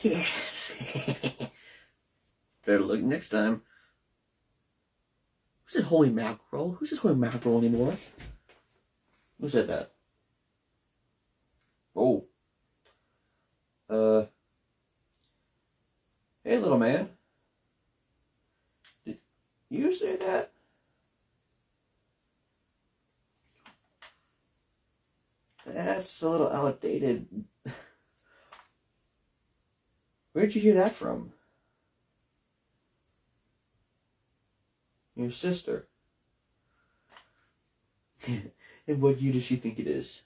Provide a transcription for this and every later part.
Yes. Better look next time. Who said holy mackerel? Who says holy mackerel anymore? Who said that? Oh. Hey, little man. Did you say that? That's a little outdated. Where'd you hear that from? Your sister. And what year does she think it is?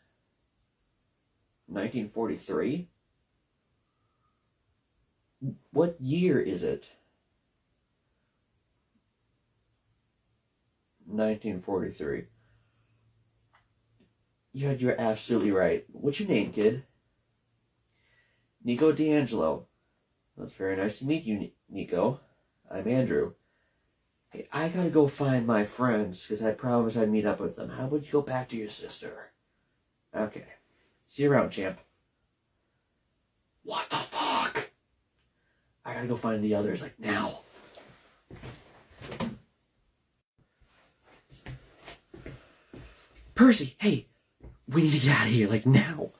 1943? What year is it? 1943. You're absolutely right. What's your name, kid? Nico D'Angelo. Well, it's very nice to meet you, Nico. I'm Andrew. Hey, I gotta go find my friends, because I promised I'd meet up with them. How about you go back to your sister? Okay. See you around, champ. What the fuck? I gotta go find the others, like, now. Percy, hey! We need to get out of here, like, now.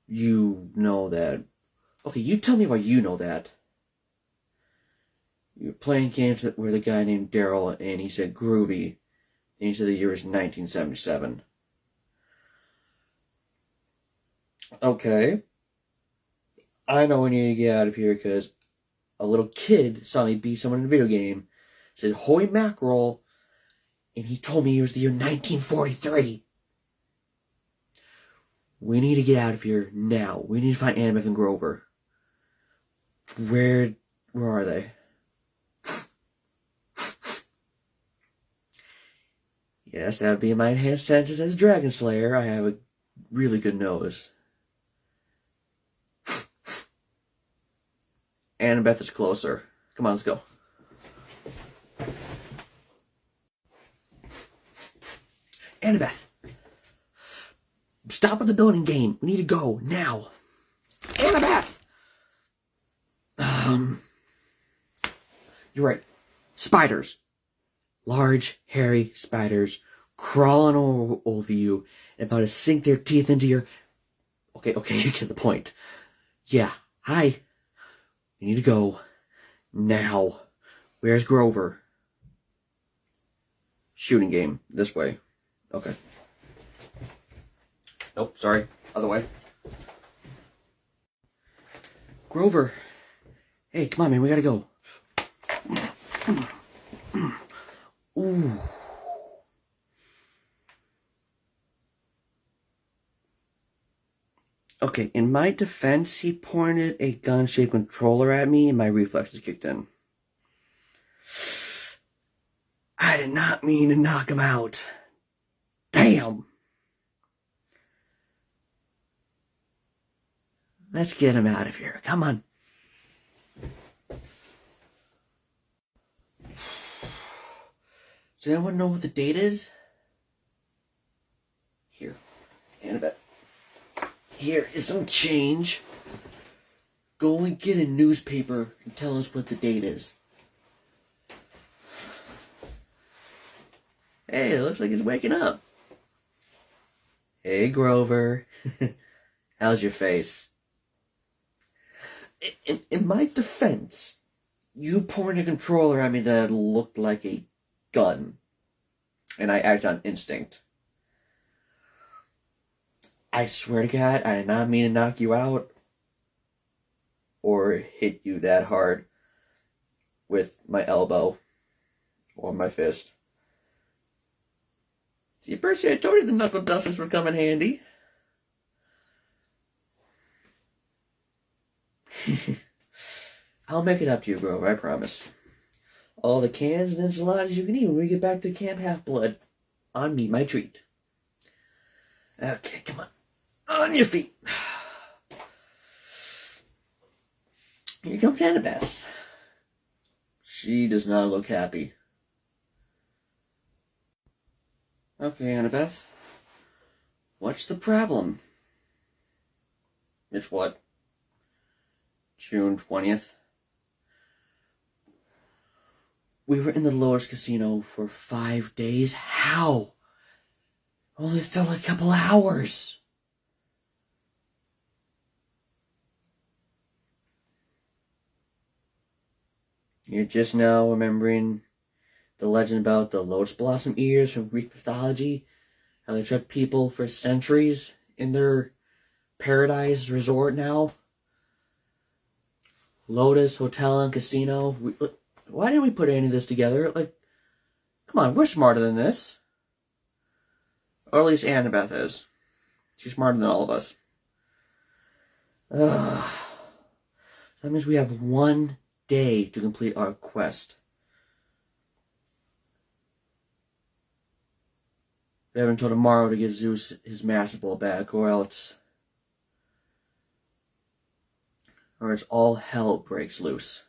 You know that. Okay, you tell me why you know that. You were playing games with a guy named Daryl, and he said groovy. And he said the year was 1977. Okay. I know we need to get out of here because a little kid saw me beat someone in a video game, said holy mackerel, and he told me it was the year 1943. We need to get out of here now. We need to find Annabeth and Grover. Where are they? Yes, that would be my enhanced senses as Dragon Slayer. I have a really good nose. Annabeth is closer. Come on, let's go. Annabeth! Stop with the building game. We need to go, now. Annabeth! You're right. Spiders. Large, hairy spiders crawling over you and about to sink their teeth into your... Okay, you get the point. Yeah, hi. We need to go. Now. Where's Grover? Shooting game. This way. Okay. Nope, sorry. Other way. Grover. Hey, come on, man. We gotta go. Ooh. Okay, in my defense, he pointed a gun-shaped controller at me and my reflexes kicked in. I did not mean to knock him out. Damn! Let's get him out of here. Come on. Does anyone know what the date is? Here. Annabeth. Here is some change. Go and get a newspaper and tell us what the date is. Hey, it looks like he's waking up. Hey, Grover. How's your face? In my defense, you pointed a controller at me that looked like a gun. And I acted on instinct. I swear to God, I did not mean to knock you out or hit you that hard with my elbow or my fist. See, Percy, I told you the knuckle dusters would come in handy. I'll make it up to you, Grover, I promise. All the cans and enchiladas you can eat when we get back to Camp Half-Blood. On me, my treat. Okay, come on. On your feet. Here comes Annabeth. She does not look happy. Okay, Annabeth. What's the problem? It's what? June 20th? We were in the Lotus Casino for 5 days. How? Only felt like a couple hours. You're just now remembering the legend about the lotus blossom ears from Greek mythology? How they trapped people for centuries in their paradise resort now? Lotus Hotel and Casino. Why didn't we put any of this together? Like, come on, we're smarter than this. Or at least Annabeth is. She's smarter than all of us. That means we have 1 day to complete our quest. We have until tomorrow to get Zeus his Master Ball back, or else all hell breaks loose.